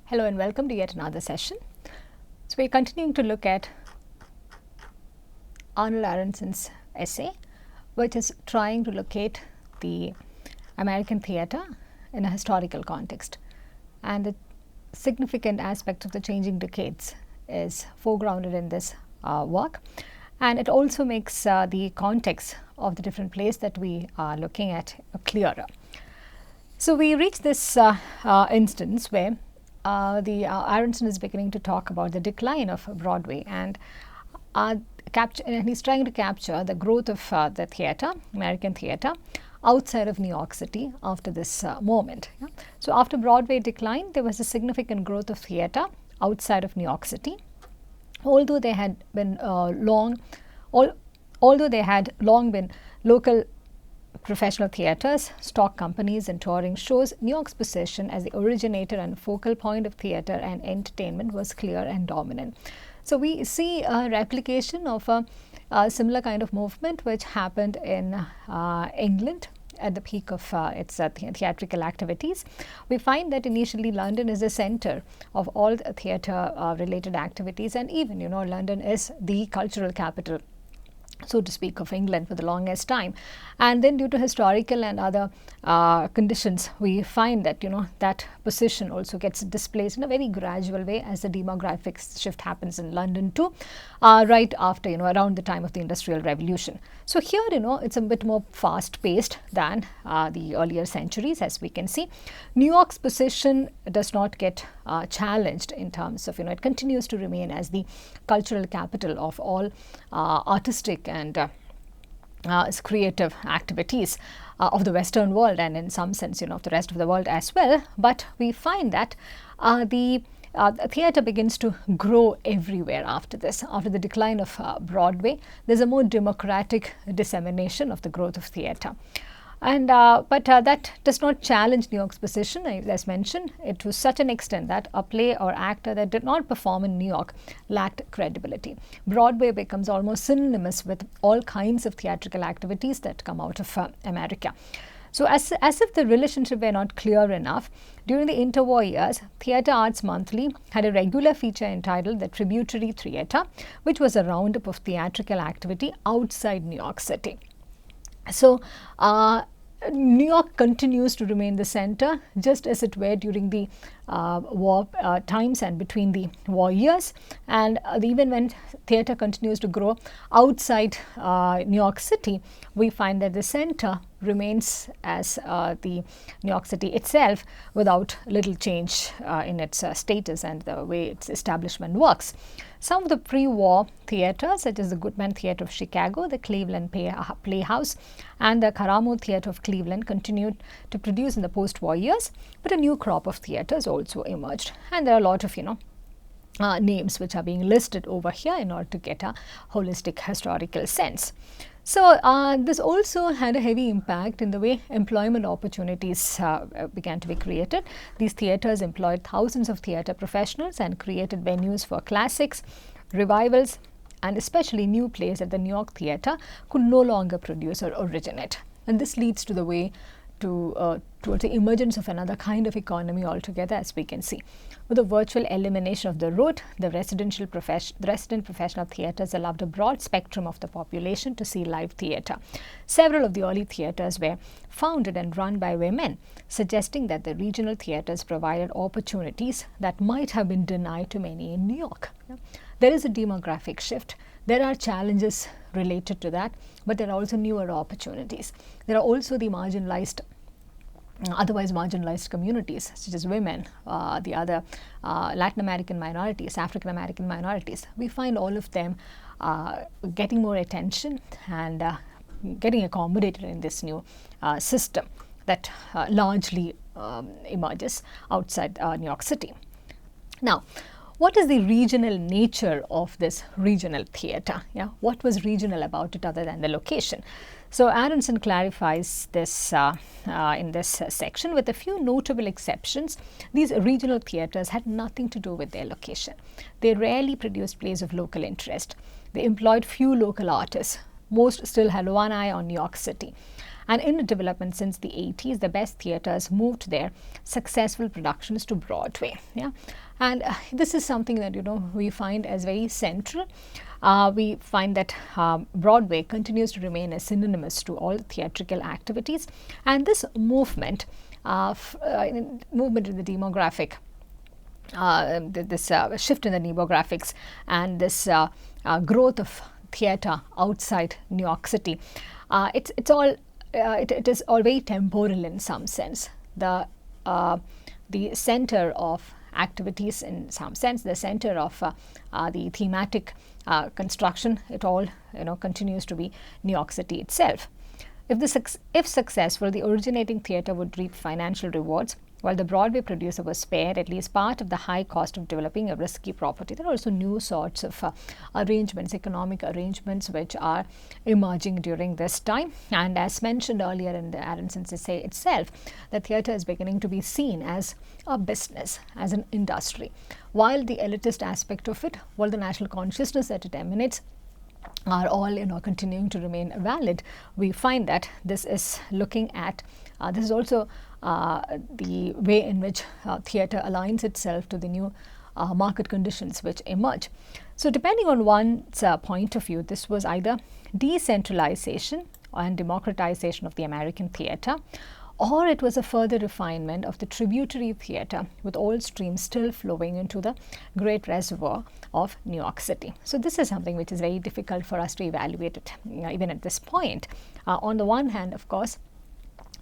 Hello and welcome to yet another session. So we're continuing to look at Arnold Aronson's essay, which is trying to locate the American theatre in a historical context. And the significant aspect of the changing decades is foregrounded in this work. And it also makes the context of the different plays that we are looking at clearer. So we reach this instance where Aronson is beginning to talk about the decline of Broadway, and he's trying to capture the growth of the theatre, American theatre, outside of New York City after this moment. Yeah? So after Broadway declined, there was a significant growth of theatre outside of New York City, although they had been long been local professional theatres, stock companies and touring shows. New York's position as the originator and focal point of theatre and entertainment was clear and dominant. So we see a replication of a similar kind of movement which happened in England at the peak of its theatrical activities. We find that initially London is the center of all theatre related activities, and even London is the cultural capital, so to speak, of England for the longest time. And then due to historical and other conditions, we find that that position also gets displaced in a very gradual way as the demographic shift happens in London too, right after around the time of the Industrial Revolution. So here it's a bit more fast paced than the earlier centuries, as we can see. New York's position does not get challenged in terms of it continues to remain as the cultural capital of all artistic and creative activities of the Western world, and in some sense of the rest of the world as well. But we find that the theatre begins to grow everywhere after this. After the decline of Broadway, there's a more democratic dissemination of the growth of theatre. And but that does not challenge New York's position. As mentioned, it to such an extent that a play or actor that did not perform in New York lacked credibility. Broadway becomes almost synonymous with all kinds of theatrical activities that come out of America. So as if the relationship were not clear enough, during the interwar years, Theatre Arts Monthly had a regular feature entitled The Tributary Theatre, which was a roundup of theatrical activity outside New York City. So New York continues to remain the center, just as it were during the war times and between the war years. And even when theatre continues to grow outside New York City, we find that the center remains as the New York City itself, without little change in its status and the way its establishment works. Some of the pre-war theatres, such as the Goodman Theatre of Chicago, the Cleveland Playhouse, and the Karamo Theatre of Cleveland, continued to produce in the post-war years, but a new crop of theatres also emerged. And there are a lot of names which are being listed over here in order to get a holistic historical sense. So this also had a heavy impact in the way employment opportunities began to be created. These theatres employed thousands of theatre professionals and created venues for classics, revivals, and especially new plays that the New York theatre could no longer produce or originate. And this leads to the way towards the emergence of another kind of economy altogether, as we can see. With the virtual elimination of the road, the resident professional theatres allowed a broad spectrum of the population to see live theatre. Several of the early theatres were founded and run by women, suggesting that the regional theatres provided opportunities that might have been denied to many in New York. There is a demographic shift. There are challenges related to that, but there are also newer opportunities. There are also the otherwise marginalized communities, such as women, the other Latin American minorities, African American minorities. We find all of them getting more attention and getting accommodated in this new system that largely emerges outside New York City. Now, what is the regional nature of this regional theatre? What was regional about it other than the location? So Aronson clarifies this in this section. With a few notable exceptions, these regional theatres had nothing to do with their location. They rarely produced plays of local interest. They employed few local artists. Most still had one eye on New York City. And in a development since the 80s, the best theatres moved their successful productions to Broadway. Yeah, and this is something that we find as very central. We find that Broadway continues to remain as synonymous to all theatrical activities, and this movement, movement in the demographic. This shift in the demographics and this growth of theatre outside New York City, it is all very temporal in some sense. The center of activities in some sense, the center of the thematic construction, it all continues to be New York City itself. If successful, the originating theatre would reap financial rewards, while the Broadway producer was spared at least part of the high cost of developing a risky property. There are also new sorts of arrangements, economic arrangements, which are emerging during this time. And as mentioned earlier in the Aronson's essay itself, the theatre is beginning to be seen as a business, as an industry. While the elitist aspect of it, while the national consciousness that it emanates, are all continuing to remain valid, we find that this is looking at this is also the way in which theatre aligns itself to the new market conditions which emerge. So depending on one's point of view, this was either decentralization and democratization of the American theatre, or it was a further refinement of the tributary theatre, with all streams still flowing into the great reservoir of New York City. So this is something which is very difficult for us to evaluate it, even at this point. On the one hand, of course,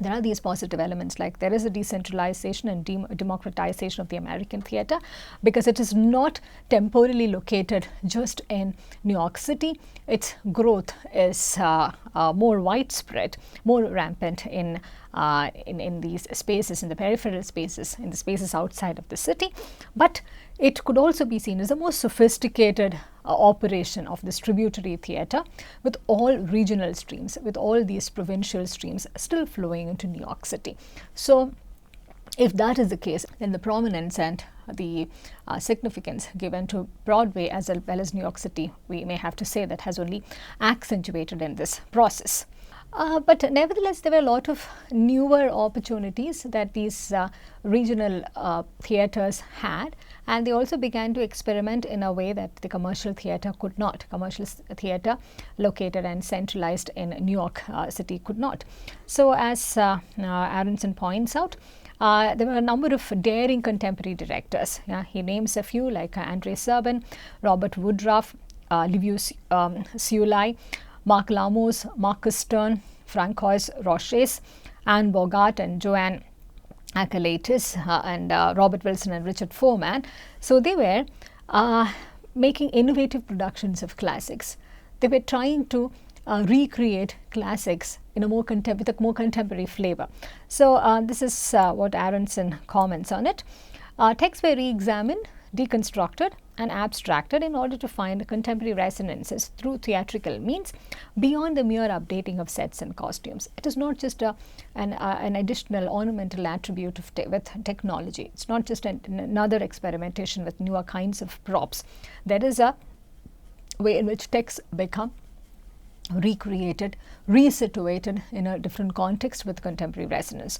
there are these positive elements, like there is a decentralization and democratization of the American theatre, because it is not temporally located just in New York City. Its growth is more widespread, more rampant in these spaces, in the peripheral spaces, in the spaces outside of the city. But it could also be seen as a more sophisticated operation of this tributary theatre, with all regional streams, with all these provincial streams still flowing into New York City. So if that is the case, then the prominence and the significance given to Broadway as well as New York City, we may have to say, that has only accentuated in this process. But nevertheless, there were a lot of newer opportunities that these regional theatres had, and they also began to experiment in a way that the commercial theatre could not. Commercial theatre located and centralized in New York City could not. So as Aronson points out, there were a number of daring contemporary directors. He names a few, like Andre Serban, Robert Woodruff, Liviu Sciulai, Mark Lamos, Marcus Stern, Francois Roches, Anne Bogart and Joanne Akalaitis, and Robert Wilson and Richard Foreman. So they were making innovative productions of classics. They were trying to recreate classics in a more with a more contemporary flavor. So this is what Aronson comments on it. Texts were re-examined, deconstructed and abstracted in order to find contemporary resonances through theatrical means beyond the mere updating of sets and costumes. It is not just an additional ornamental attribute of with technology. It's not just another experimentation with newer kinds of props. There is a way in which texts become recreated, resituated in a different context with contemporary resonance.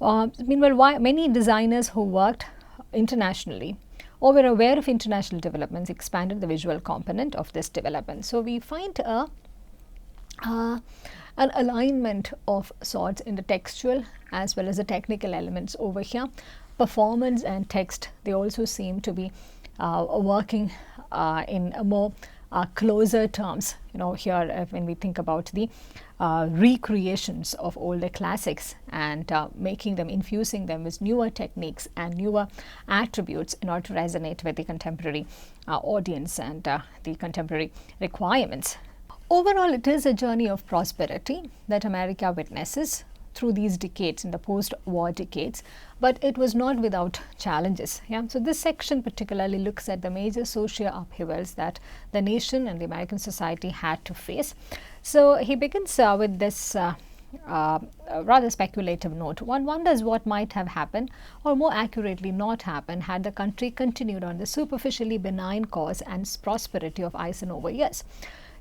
Meanwhile, many designers who worked internationally or were aware of international developments expanded the visual component of this development. So we find an alignment of sorts in the textual as well as the technical elements over here. Performance and text, they also seem to be working in a more closer terms. Here when we think about the recreations of older classics and making them, infusing them with newer techniques and newer attributes in order to resonate with the contemporary audience and the contemporary requirements. Overall, it is a journey of prosperity that America witnesses through these decades, in the post-war decades, but it was not without challenges. So this section particularly looks at the major social upheavals that the nation and the American society had to face. So he begins with this rather speculative note. One wonders what might have happened, or more accurately not happened, had the country continued on the superficially benign course and prosperity of Eisenhower years.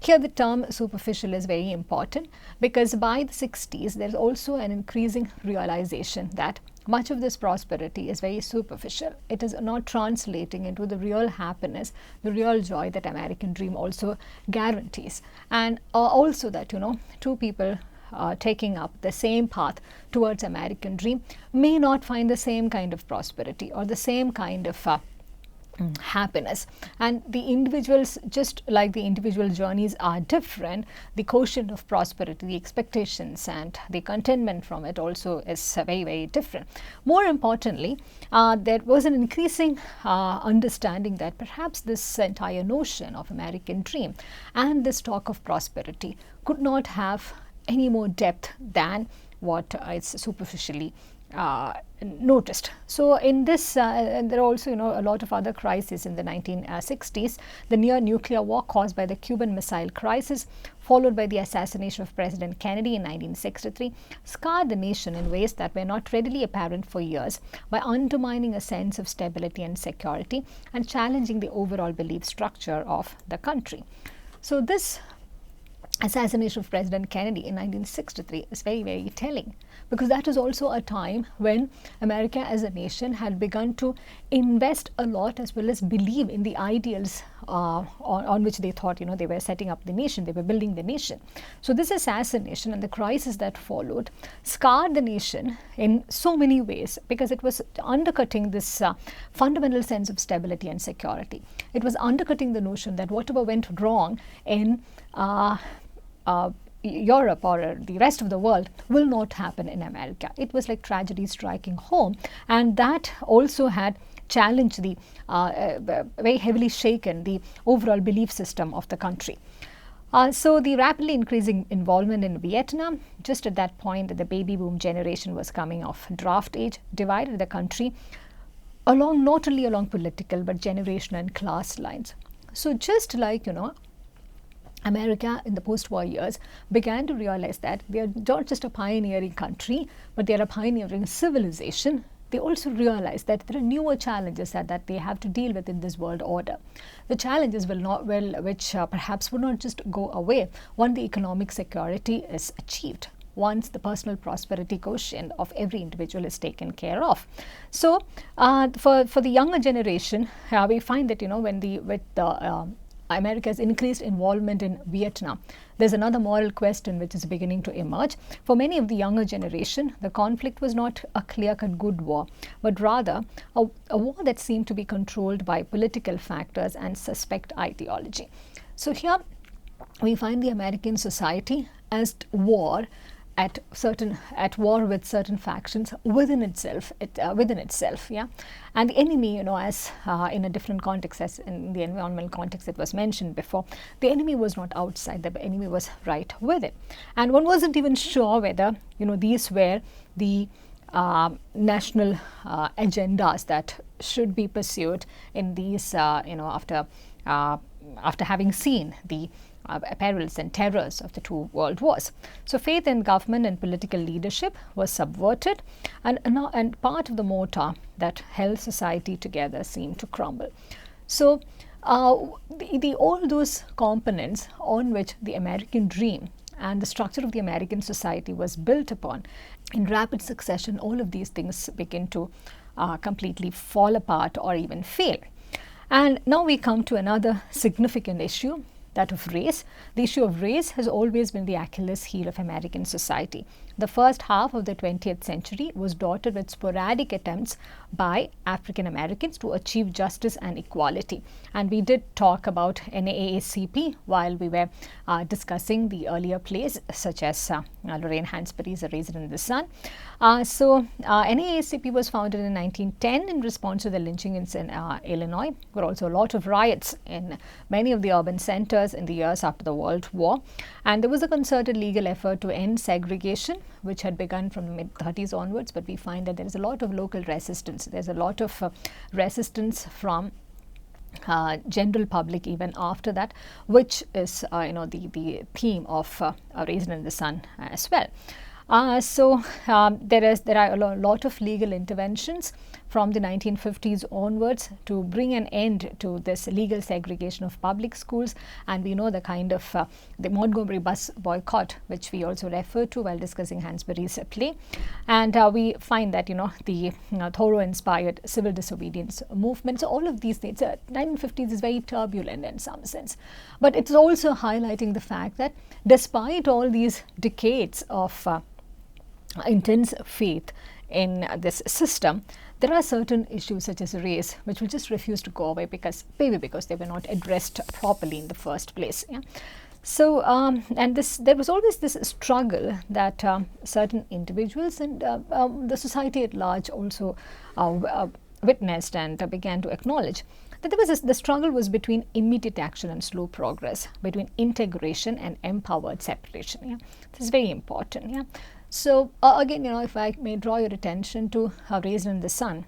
Here the term superficial is very important, because by the 60s there is also an increasing realization that much of this prosperity is very superficial. It is not translating into the real happiness, the real joy that American dream also guarantees. And also that, two people taking up the same path towards American dream may not find the same kind of prosperity or the same kind of happiness. And the individuals, just like the individual journeys are different, the quotient of prosperity, the expectations and the contentment from it also is very, very different. More importantly, there was an increasing understanding that perhaps this entire notion of American dream and this talk of prosperity could not have any more depth than what is superficially noticed. So in this, there are also a lot of other crises in the 1960s. The near nuclear war caused by the Cuban Missile Crisis, followed by the assassination of President Kennedy in 1963, scarred the nation in ways that were not readily apparent for years by undermining a sense of stability and security and challenging the overall belief structure of the country. So this assassination of President Kennedy in 1963 is very, very telling, because that is also a time when America as a nation had begun to invest a lot as well as believe in the ideals on which they thought they were setting up the nation, they were building the nation. So this assassination and the crisis that followed scarred the nation in so many ways, because it was undercutting this fundamental sense of stability and security. It was undercutting the notion that whatever went wrong in Europe or the rest of the world will not happen in America. It was like tragedy striking home, and that also had challenged the very heavily shaken the overall belief system of the country. So the rapidly increasing involvement in Vietnam, just at that point the baby boom generation was coming of draft age, divided the country along, not only along political but generational and class lines. So just like America in the post-war years began to realize that they are not just a pioneering country, but they are a pioneering civilization. They also realize that there are newer challenges that they have to deal with in this world order. The challenges which perhaps will not just go away once the economic security is achieved, once the personal prosperity quotient of every individual is taken care of. So for the younger generation, we find that with the America's increased involvement in Vietnam, there's another moral question which is beginning to emerge. For many of the younger generation, the conflict was not a clear-cut good war, but rather a war that seemed to be controlled by political factors and suspect ideology. So here we find the American society as at war with certain factions within itself, yeah. And the enemy, as in a different context, as in the environmental context it was mentioned before, the enemy was not outside, the enemy was right with it. And one wasn't even sure whether, these were the national agendas that should be pursued in these, after having seen the perils and terrors of the two world wars. So faith in government and political leadership was subverted, and part of the mortar that held society together seemed to crumble. So all those components on which the American dream and the structure of the American society was built upon, in rapid succession, all of these things begin to completely fall apart or even fail. And now we come to another significant issue, that of race. The issue of race has always been the Achilles heel of American society. The first half of the 20th century was dotted with sporadic attempts by African Americans to achieve justice and equality. And we did talk about NAACP while we were discussing the earlier plays, such as Lorraine Hansberry's A Raisin in the Sun. NAACP was founded in 1910 in response to the lynchings in Illinois. There were also a lot of riots in many of the urban centers in the years after the World War. And there was a concerted legal effort to end segregation, which had begun from the mid-30s onwards, but we find that there is a lot of local resistance. There's a lot of resistance from general public even after that, which is the theme of A Raisin in the Sun as well. There are a lot of legal interventions from the 1950s onwards to bring an end to this legal segregation of public schools. And we know the kind of the Montgomery bus boycott, which we also refer to while discussing Hansberry's play. And we find that, the Thoreau-inspired civil disobedience movement. So all of these things, 1950s is very turbulent in some sense. But it's also highlighting the fact that despite all these decades of intense faith in this system, there are certain issues such as race which will just refuse to go away because they were not addressed properly in the first place. Yeah? So, and there was always this struggle that certain individuals and the society at large also witnessed and began to acknowledge, that there was the struggle was between immediate action and slow progress, between integration and empowered separation. Yeah? This is very important. Yeah? So again, if I may draw your attention to Raised in the Sun,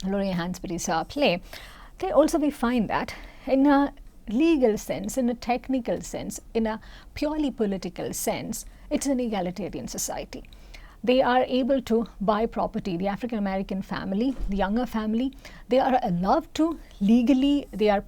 Lorraine Hansberry's play, there also we find that in a legal sense, in a technical sense, in a purely political sense, it's an egalitarian society. They are able to buy property. The African American family, the younger family, they are allowed to legally. Legally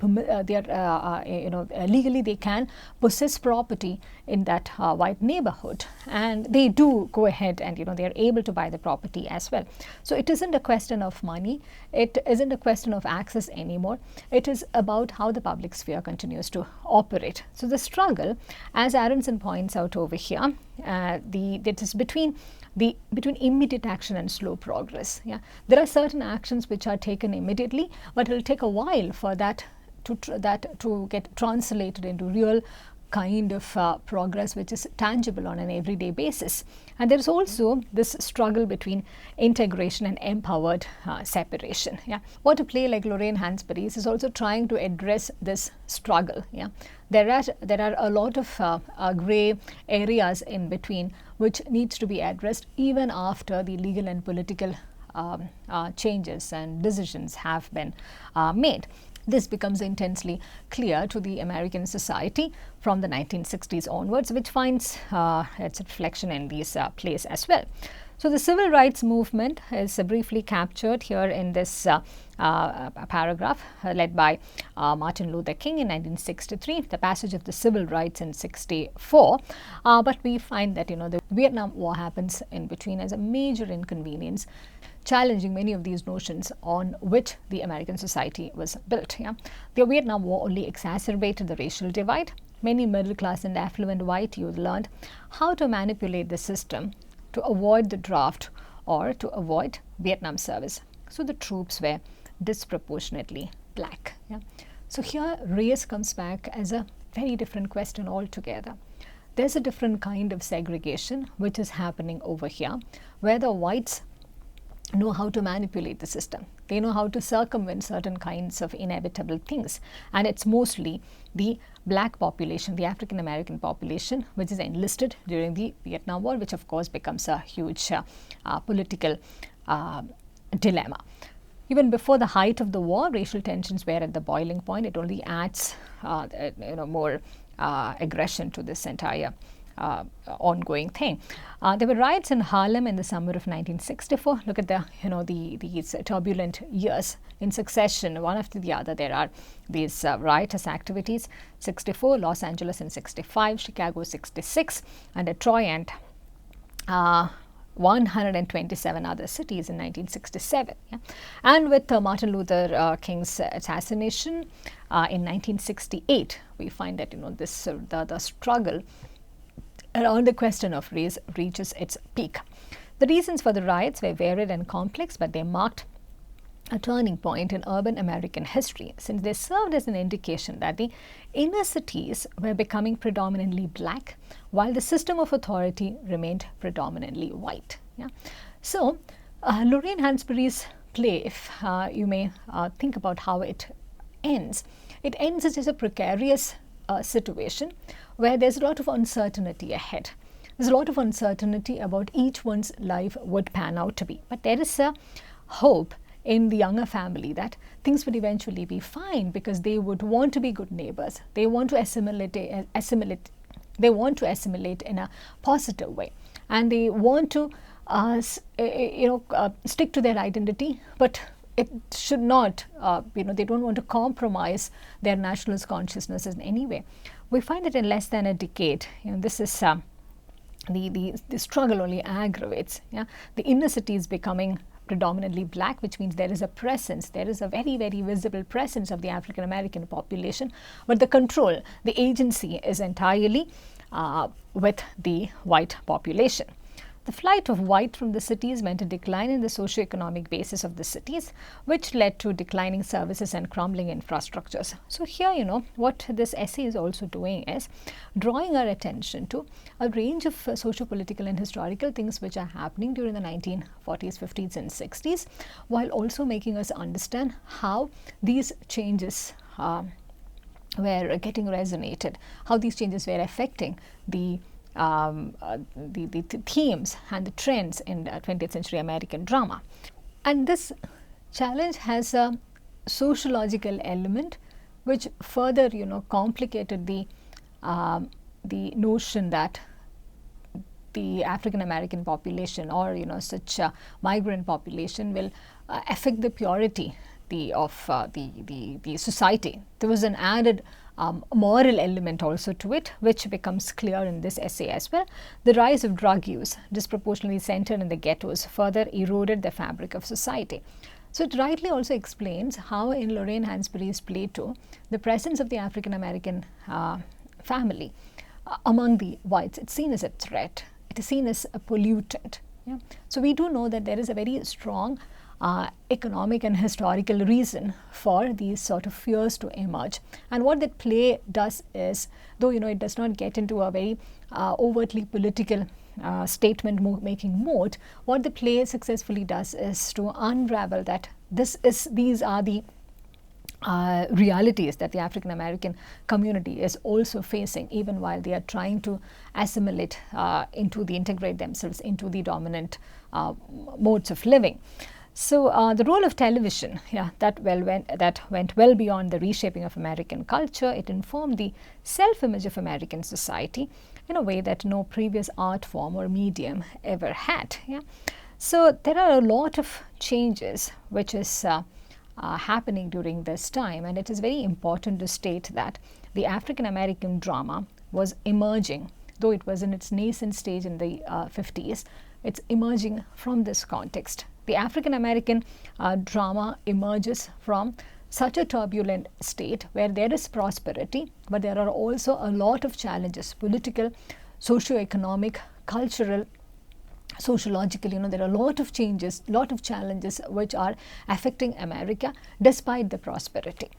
they can possess property in that white neighborhood, and they do go ahead and they are able to buy the property as well. So it isn't a question of money. It isn't a question of access anymore. It is about how the public sphere continues to operate. So the struggle, as Aronson points out over here, that is between immediate action and slow progress. Yeah, there are certain actions which are taken immediately, but it will take a while for that to get translated into real kind of progress which is tangible on an everyday basis. And there is also this struggle between integration and empowered separation. Yeah, what a play like Lorraine Hansberry's is also trying to address this struggle. Yeah, there are a lot of gray areas in between which needs to be addressed even after the legal and political changes and decisions have been made. This becomes intensely clear to the American society from the 1960s onwards, which finds its reflection in these plays as well. So the civil rights movement is briefly captured here in this paragraph led by Martin Luther King in 1963, the passage of the civil rights in 64. But we find that the Vietnam War happens in between as a major inconvenience, challenging many of these notions on which the American society was built. Yeah? The Vietnam War only exacerbated the racial divide. Many middle class and affluent white youth learned how to manipulate the system to avoid the draft or to avoid Vietnam service. So the troops were disproportionately black. Yeah? So here race comes back as a very different question altogether. There's a different kind of segregation which is happening over here, where the whites know how to manipulate the system. They know how to circumvent certain kinds of inevitable things. And it's mostly the black population, the African American population, which is enlisted during the Vietnam War, which of course becomes a huge political dilemma. Even before the height of the war, racial tensions were at the boiling point. It only adds more aggression to this entire ongoing thing. There were riots in Harlem in the summer of 1964. Look at these turbulent years in succession, one after the other. There are these riotous activities. 64, Los Angeles in 65, Chicago 66, and Detroit and 127 other cities in 1967. Yeah? And with Martin Luther King's assassination in 1968, we find that the struggle around the question of race reaches its peak. The reasons for the riots were varied and complex, but they marked a turning point in urban American history, since they served as an indication that the inner cities were becoming predominantly black, while the system of authority remained predominantly white. Yeah? So, Lorraine Hansberry's play, if you may think about how it ends as a precarious situation where there's a lot of uncertainty ahead. There's a lot of uncertainty about each one's life would pan out to be. But there is a hope in the younger family that things would eventually be fine because they would want to be good neighbors. They want to assimilate. They want to assimilate in a positive way, and they want to stick to their identity, but it should not, they don't want to compromise their nationalist consciousness in any way. We find that in less than a decade, this is the struggle only aggravates. Yeah? The inner city is becoming predominantly black, which means there is a presence, there is a very, very visible presence of the African American population, but the control, the agency is entirely with the white population. The flight of white from the cities meant a decline in the socio-economic basis of the cities, which led to declining services and crumbling infrastructures. So here, what this essay is also doing is drawing our attention to a range of socio-political and historical things which are happening during the 1940s, 50s and 60s, while also making us understand how these changes were getting resonated, how these changes were affecting the themes and the trends in 20th century American drama. And this challenge has a sociological element which further complicated the notion that the African American population or such a migrant population will affect the purity of the society. There was an added moral element also to it, which becomes clear in this essay as well. The rise of drug use, disproportionately centered in the ghettos, further eroded the fabric of society. So it rightly also explains how in Lorraine Hansberry's Plato, the presence of the African American family among the whites, it's seen as a threat. It is seen as a pollutant. Yeah? So we do know that there is a very strong economic and historical reason for these sort of fears to emerge. And what that play does is, though it does not get into a very overtly political statement making mode, what the play successfully does is to unravel that these are the realities that the African American community is also facing, even while they are trying to assimilate integrate themselves into the dominant modes of living. So the role of television, that went well beyond the reshaping of American culture. It informed the self-image of American society in a way that no previous art form or medium ever had. Yeah? So there are a lot of changes which is happening during this time, and it is very important to state that the African American drama was emerging, though it was in its nascent stage in the 50s. It's emerging from this context. The African American drama emerges from such a turbulent state where there is prosperity, but there are also a lot of challenges, political, socio-economic, cultural, sociological. There are a lot of changes, lot of challenges which are affecting America despite the prosperity.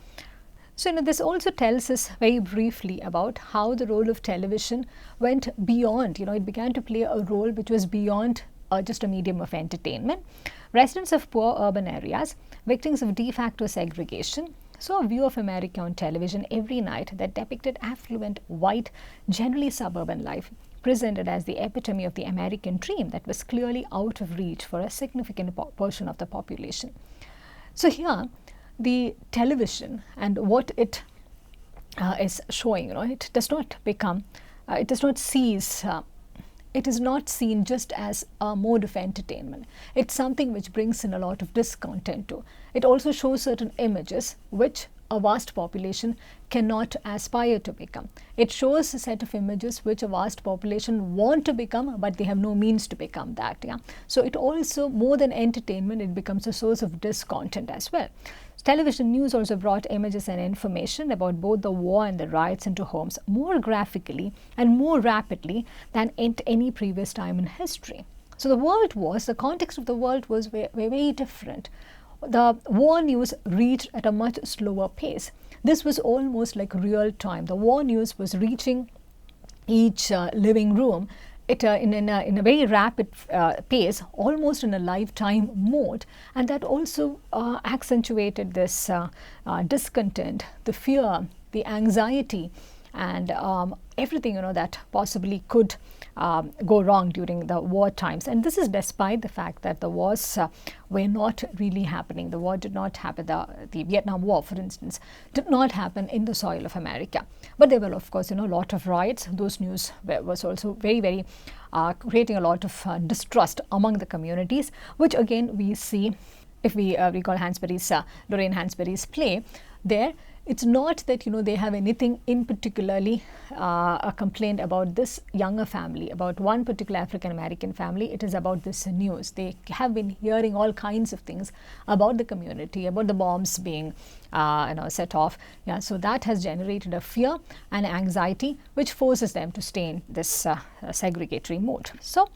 So this also tells us very briefly about how the role of television went beyond, it began to play a role which was beyond just a medium of entertainment. Residents of poor urban areas, victims of de facto segregation, saw a view of America on television every night that depicted affluent, white, generally suburban life, presented as the epitome of the American dream that was clearly out of reach for a significant portion of the population. So here, the television and what it is showing, it does not become, it does not cease. It is not seen just as a mode of entertainment. It's something which brings in a lot of discontent too. It also shows certain images which a vast population cannot aspire to become. It shows a set of images which a vast population want to become, but they have no means to become that. Yeah? So it also, more than entertainment, it becomes a source of discontent as well. Television news also brought images and information about both the war and the riots into homes more graphically and more rapidly than at any previous time in history. So the context of the world was very different. The war news reached at a much slower pace. This was almost like real time. The war news was reaching each living room in a very rapid pace, almost in a lifetime mode, and that also accentuated this discontent, the fear, the anxiety, and everything that possibly could go wrong during the war times. And this is despite the fact that the wars were not really happening. The war did not happen. The Vietnam War, for instance, did not happen in the soil of America. But there were, of course, a lot of riots. Those news was also very, very creating a lot of distrust among the communities, which again we see if we recall Lorraine Hansberry's play there. It's not that they have anything in particularly a complaint about this younger family, about one particular African American family. It is about this news. They have been hearing all kinds of things about the community, about the bombs being set off. Yeah, so that has generated a fear and anxiety, which forces them to stay in this segregatory mode. So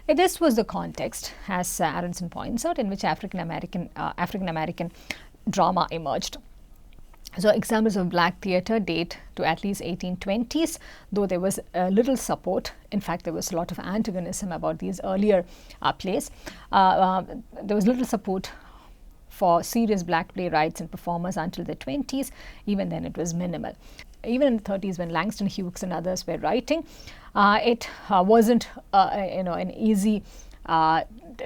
this was the context, as Aronson points out, in which African American drama emerged. So examples of black theatre date to at least 1820s, though there was little support. In fact, there was a lot of antagonism about these earlier plays. There was little support for serious black playwrights and performers until the 20s. Even then, it was minimal. Even in the 30s, when Langston Hughes and others were writing, it wasn't an easy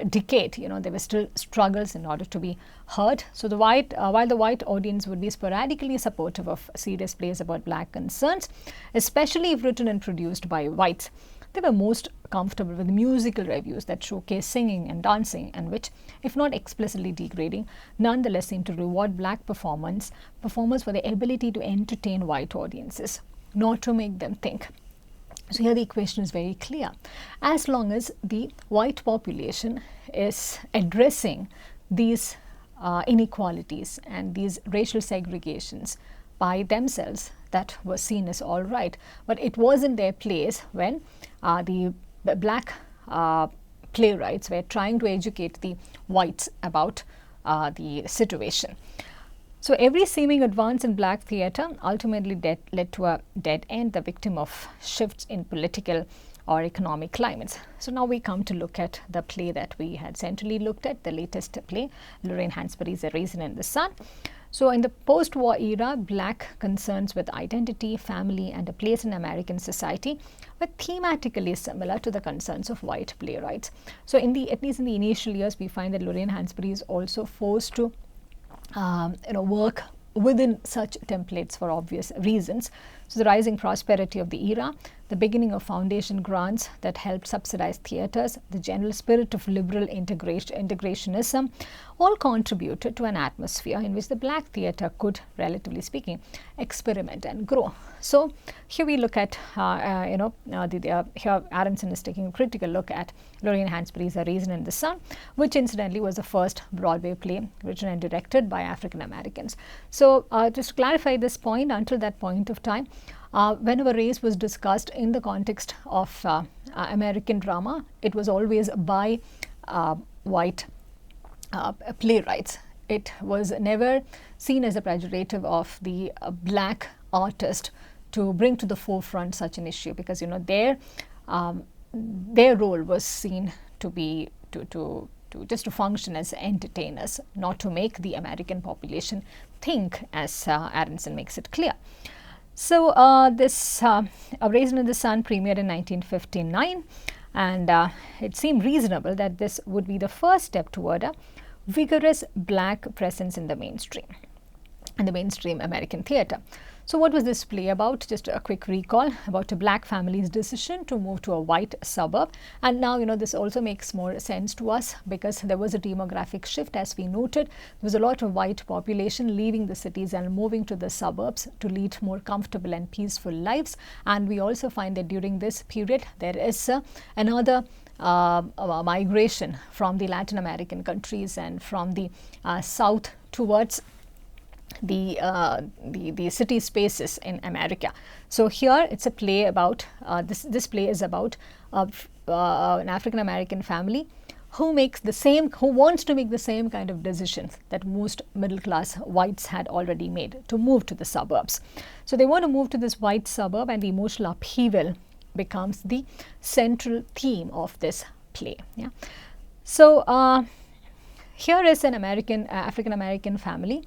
decade. There were still struggles in order to be heard. So while the white audience would be sporadically supportive of serious plays about black concerns, especially if written and produced by whites, they were most comfortable with musical revues that showcase singing and dancing, and which, if not explicitly degrading, nonetheless seem to reward black performers for their ability to entertain white audiences, not to make them think. So here the equation is very clear. As long as the white population is addressing these inequalities and these racial segregations by themselves, that was seen as all right. But it wasn't their place when the black playwrights were trying to educate the whites about the situation. So every seeming advance in black theatre ultimately led to a dead end, the victim of shifts in political or economic climates. So now we come to look at the play that we had centrally looked at, the latest play, Lorraine Hansberry's A Raisin in the Sun. So in the post-war era, black concerns with identity, family, and a place in American society were thematically similar to the concerns of white playwrights. So at least in the initial years, we find that Lorraine Hansberry is also forced to work within such templates for obvious reasons. So the rising prosperity of the era, the beginning of foundation grants that helped subsidize theatres, the general spirit of liberal integrationism, all contributed to an atmosphere in which the black theatre could, relatively speaking, experiment and grow. So here we look at, here Aronson is taking a critical look at Lorraine Hansberry's A Raisin in the Sun, which incidentally was the first Broadway play written and directed by African Americans. So just to clarify this point, until that point of time, whenever race was discussed in the context of American drama, it was always by white playwrights. It was never seen as a pejorative of the black artist to bring to the forefront such an issue, because their role was seen to be to just to function as entertainers, not to make the American population think, as Aronson makes it clear. So this A Raisin in the Sun premiered in 1959, and it seemed reasonable that this would be the first step toward a vigorous black presence in the mainstream American theatre. So what was this play about? Just a quick recall about a black family's decision to move to a white suburb. And now, this also makes more sense to us because there was a demographic shift, as we noted. There was a lot of white population leaving the cities and moving to the suburbs to lead more comfortable and peaceful lives. And we also find that during this period, there is another migration from the Latin American countries and from the south towards the city spaces in America. So here it's a play about this play is about an African American family who wants to make the same kind of decisions that most middle class whites had already made, to move to the suburbs. So they want to move to this white suburb, and the emotional upheaval becomes the central theme of this play. Yeah. So here is an African American family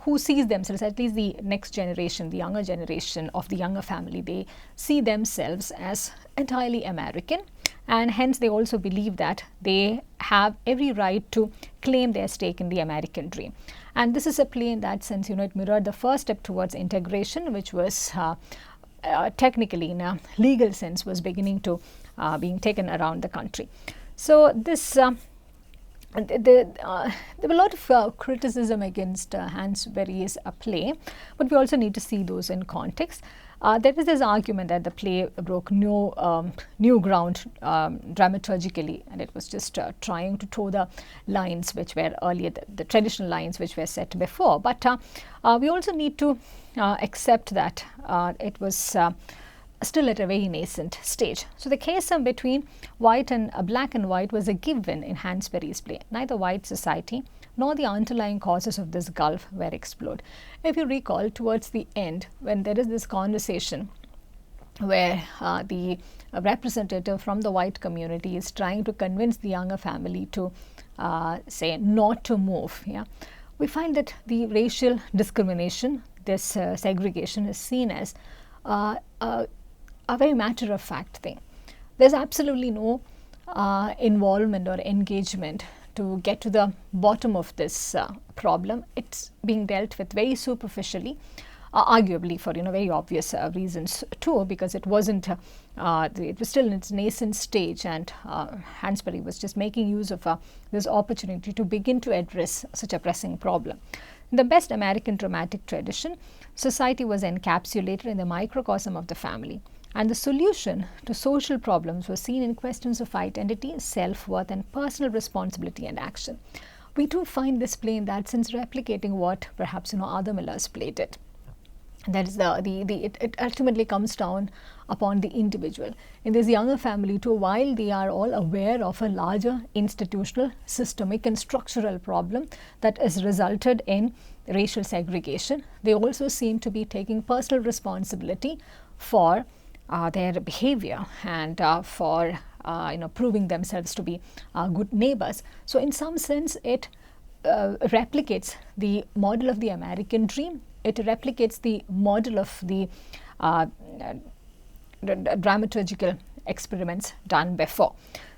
who sees themselves, at least the next generation, the younger generation of the younger family, they see themselves as entirely American, and hence they also believe that they have every right to claim their stake in the American dream. And this is a play in that sense, it mirrored the first step towards integration, which was technically, in a legal sense, was beginning to being taken around the country. So this there were a lot of criticism against Hansberry's play, but we also need to see those in context. There is this argument that the play broke new ground dramaturgically, and it was just trying to toe the lines which were earlier, the traditional lines which were set before. But we also need to accept that it was still at a very nascent stage. So the chasm between white and black and white was a given in Hansberry's play. Neither white society nor the underlying causes of this gulf were explored. If you recall, towards the end, when there is this conversation where the representative from the white community is trying to convince the younger family to say not to move, we find that the racial discrimination, this segregation, is seen as a very matter-of-fact thing. There's absolutely no involvement or engagement to get to the bottom of this problem. It's being dealt with very superficially, arguably for very obvious reasons too, because it wasn't it was still in its nascent stage, and Hansberry was just making use of this opportunity to begin to address such a pressing problem. In the best American dramatic tradition, society was encapsulated in the microcosm of the family, and the solution to social problems was seen in questions of identity, self-worth, and personal responsibility and action. We do find this play in that sense replicating what perhaps Arthur Miller's play did. That is it ultimately comes down upon the individual. In this younger family too, while they are all aware of a larger institutional, systemic and structural problem that has resulted in racial segregation, they also seem to be taking personal responsibility for their behavior and for proving themselves to be good neighbors. So in some sense it replicates the model of the American dream. It replicates the model of the dramaturgical experiments done before.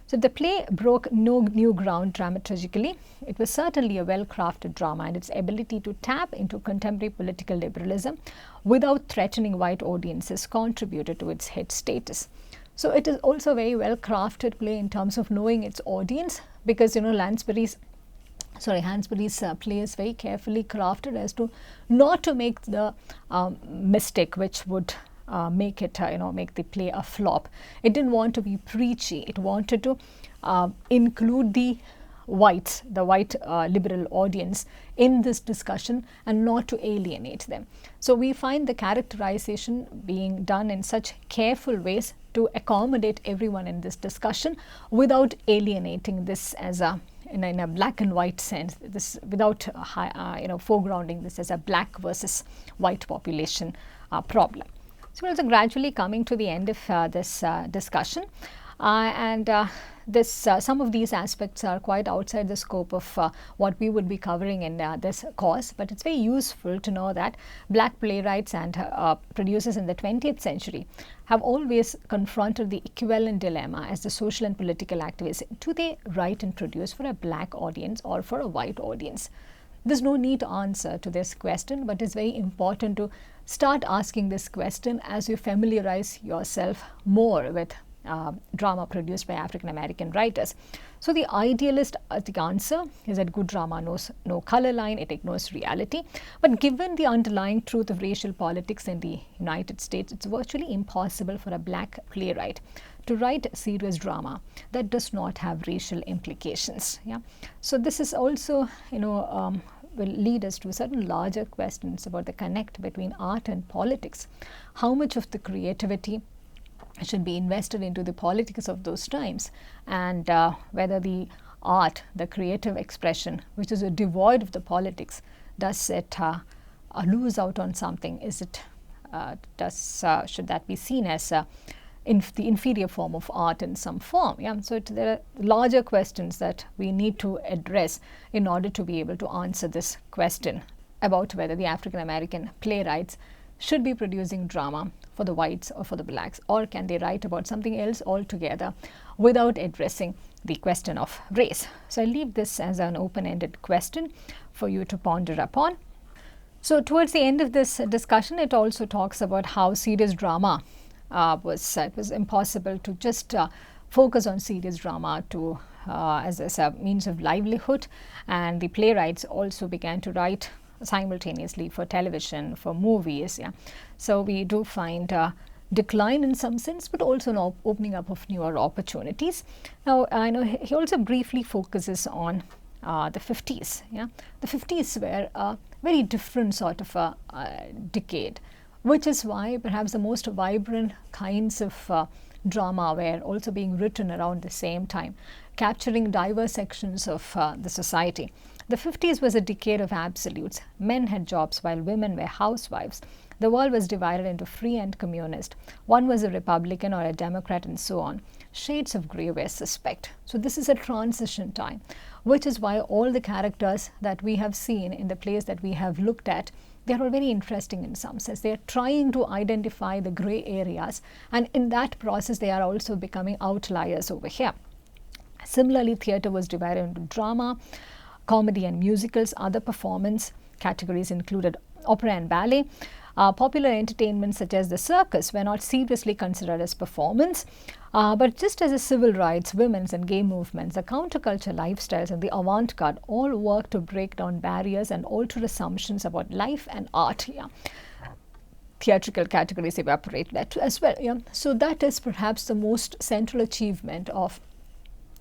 So the play broke no new ground dramaturgically. It was certainly a well-crafted drama, and its ability to tap into contemporary political liberalism without threatening white audiences contributed to its hit status. So it is also a very well-crafted play in terms of knowing its audience, because Hansberry's play is very carefully crafted as to not to make the mistake which would make it make the play a flop. It didn't want to be preachy. It wanted to include the white liberal audience in this discussion and not to alienate them. So we find the characterization being done in such careful ways to accommodate everyone in this discussion without alienating this as in a black and white sense, this without foregrounding this as a black versus white population problem. So we're also gradually coming to the end of this discussion, and some of these aspects are quite outside the scope of what we would be covering in this course, but it's very useful to know that black playwrights and producers in the 20th century have always confronted the equivalent dilemma as the social and political activists. Do they write and produce for a black audience or for a white audience? There's no neat answer to this question, but it's very important to start asking this question as you familiarize yourself more with drama produced by African American writers. So the idealist the answer is that good drama knows no color line, it ignores reality. But given the underlying truth of racial politics in the United States, it's virtually impossible for a black playwright to write serious drama that does not have racial implications. So this is also will lead us to certain larger questions about the connect between art and politics. How much of the creativity should be invested into the politics of those times, and whether the art, the creative expression, which is devoid of the politics, does it lose out on something? Is it should that be seen as the inferior form of art in some form? So there are larger questions that we need to address in order to be able to answer this question. about whether the African American playwrights should be producing drama for the whites or for the blacks, or can they write about something else altogether without addressing the question of race. So I leave this as an open-ended question for you to ponder upon. So towards the end of this discussion, it also talks about how serious drama it was impossible to just focus on serious drama to as a means of livelihood, and the playwrights also began to write simultaneously for television, for movies. Yeah, so we do find decline in some sense, but also an opening up of newer opportunities. Now, I know he also briefly focuses on the 50s. Yeah, the 50s were a very different sort of a decade, which is why perhaps the most vibrant kinds of drama were also being written around the same time, capturing diverse sections of the society. The 50s was a decade of absolutes. Men had jobs while women were housewives. The world was divided into free and communist. One was a Republican or a Democrat, and so on. Shades of grey were suspect. So this is a transition time, which is why all the characters that we have seen in the plays that we have looked at, they are all very interesting in some sense. They are trying to identify the grey areas, and in that process they are also becoming outliers over here. Similarly, theatre was divided into drama, comedy and musicals. Other performance categories included opera and ballet. Popular entertainment such as the circus were not seriously considered as performance, but just as the civil rights, women's and gay movements, the counterculture lifestyles and the avant-garde all worked to break down barriers and alter assumptions about life and art. Yeah. Theatrical categories evaporated as well. Yeah. So that is perhaps the most central achievement of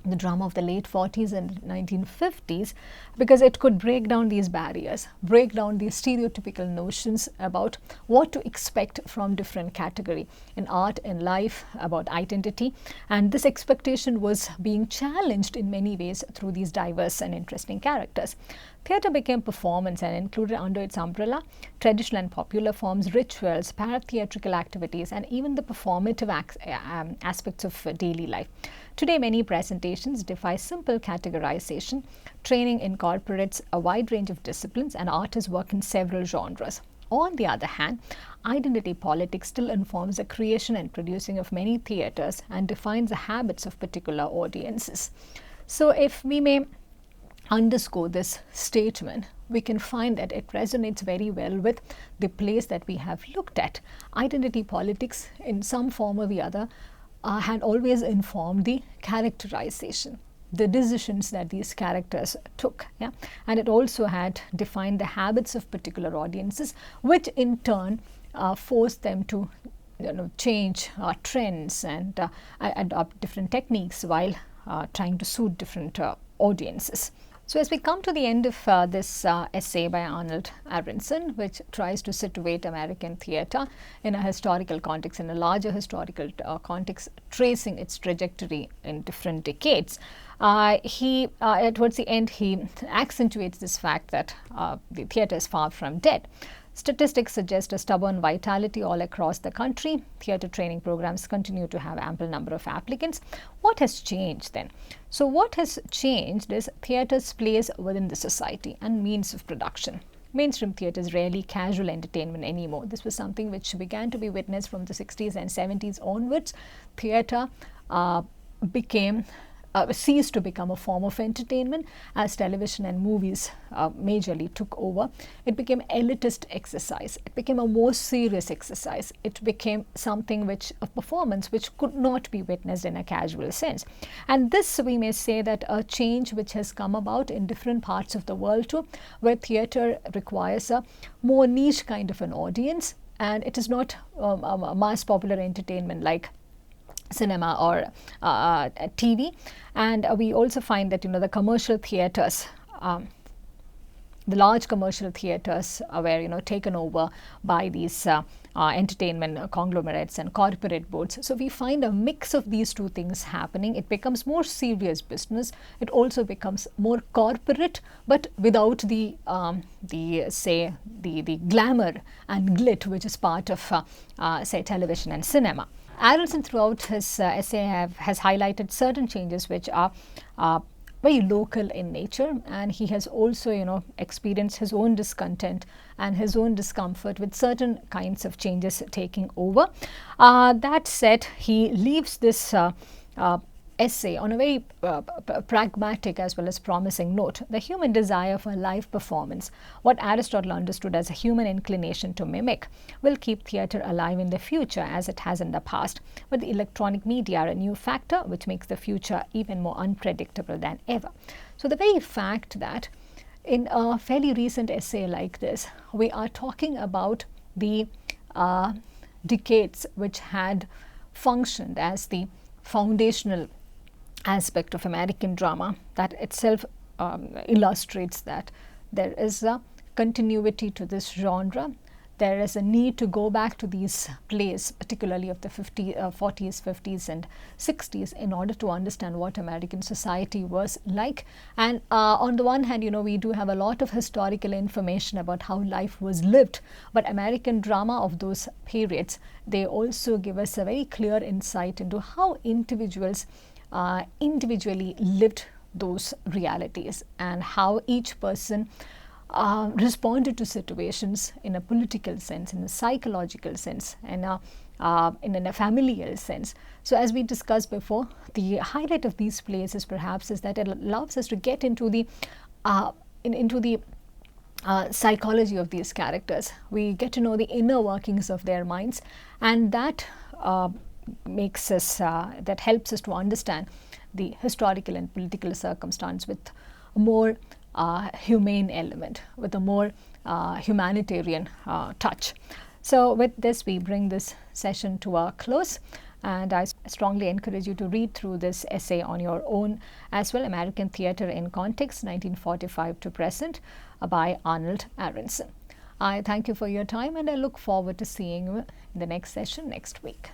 the drama of the late 40s and 1950s, because it could break down these barriers, break down these stereotypical notions about what to expect from different category in art and life, about identity, and this expectation was being challenged in many ways through these diverse and interesting characters. Theatre became performance and included under its umbrella traditional and popular forms, rituals, para-theatrical activities, and even the performative aspects of daily life. Today, many presentations defy simple categorization. Training incorporates a wide range of disciplines, and artists work in several genres. On the other hand, identity politics still informs the creation and producing of many theatres and defines the habits of particular audiences. So if we may underscore this statement, we can find that it resonates very well with the plays that we have looked at. Identity politics in some form or the other had always informed the characterization, the decisions that these characters took. Yeah? And it also had defined the habits of particular audiences, which in turn forced them to change trends and adopt different techniques while trying to suit different audiences. So as we come to the end of this essay by Arnold Aronson, which tries to situate American theatre in a historical context, in a larger historical context, tracing its trajectory in different decades, towards the end, he accentuates this fact that the theatre is far from dead. Statistics suggest a stubborn vitality all across the country. Theatre training programs continue to have ample number of applicants. What has changed then? So what has changed is theatre's place within the society and means of production. Mainstream theatre is rarely casual entertainment anymore. This was something which began to be witnessed from the 60s and 70s onwards. Theatre ceased to become a form of entertainment as television and movies majorly took over. It became elitist exercise. It became a more serious exercise. It became something which, a performance which could not be witnessed in a casual sense. And this, we may say, that a change which has come about in different parts of the world too, where theatre requires a more niche kind of an audience, and it is not a mass popular entertainment like cinema or TV. And we also find that the commercial theatres, the large commercial theatres were taken over by these entertainment conglomerates and corporate boards. So we find a mix of these two things happening. It becomes more serious business. It also becomes more corporate, but without the glamour and glit which is part of say television and cinema. Aronson throughout his essay has highlighted certain changes which are very local in nature, and he has also, experienced his own discontent and his own discomfort with certain kinds of changes taking over. That said, he leaves this essay on a very pragmatic as well as promising note. The human desire for live performance, what Aristotle understood as a human inclination to mimic, will keep theatre alive in the future as it has in the past. But the electronic media are a new factor which makes the future even more unpredictable than ever. So the very fact that in a fairly recent essay like this, we are talking about the decades which had functioned as the foundational aspect of American drama, that itself illustrates that there is a continuity to this genre. There is a need to go back to these plays, particularly of the 40s, 50s and 60s, in order to understand what American society was like. And on the one hand, we do have a lot of historical information about how life was lived, but American drama of those periods, they also give us a very clear insight into how individuals individually lived those realities and how each person responded to situations in a political sense, in a psychological sense, and in a familial sense. So as we discussed before, the highlight of these plays is perhaps is that it allows us to get into the psychology of these characters. We get to know the inner workings of their minds, and that makes us that helps us to understand the historical and political circumstance with a more humane element, with a more humanitarian touch. So with this, we bring this session to a close, and I strongly encourage you to read through this essay on your own as well, American Theatre in Context, 1945 to Present, by Arnold Aronson. I thank you for your time, and I look forward to seeing you in the next session next week.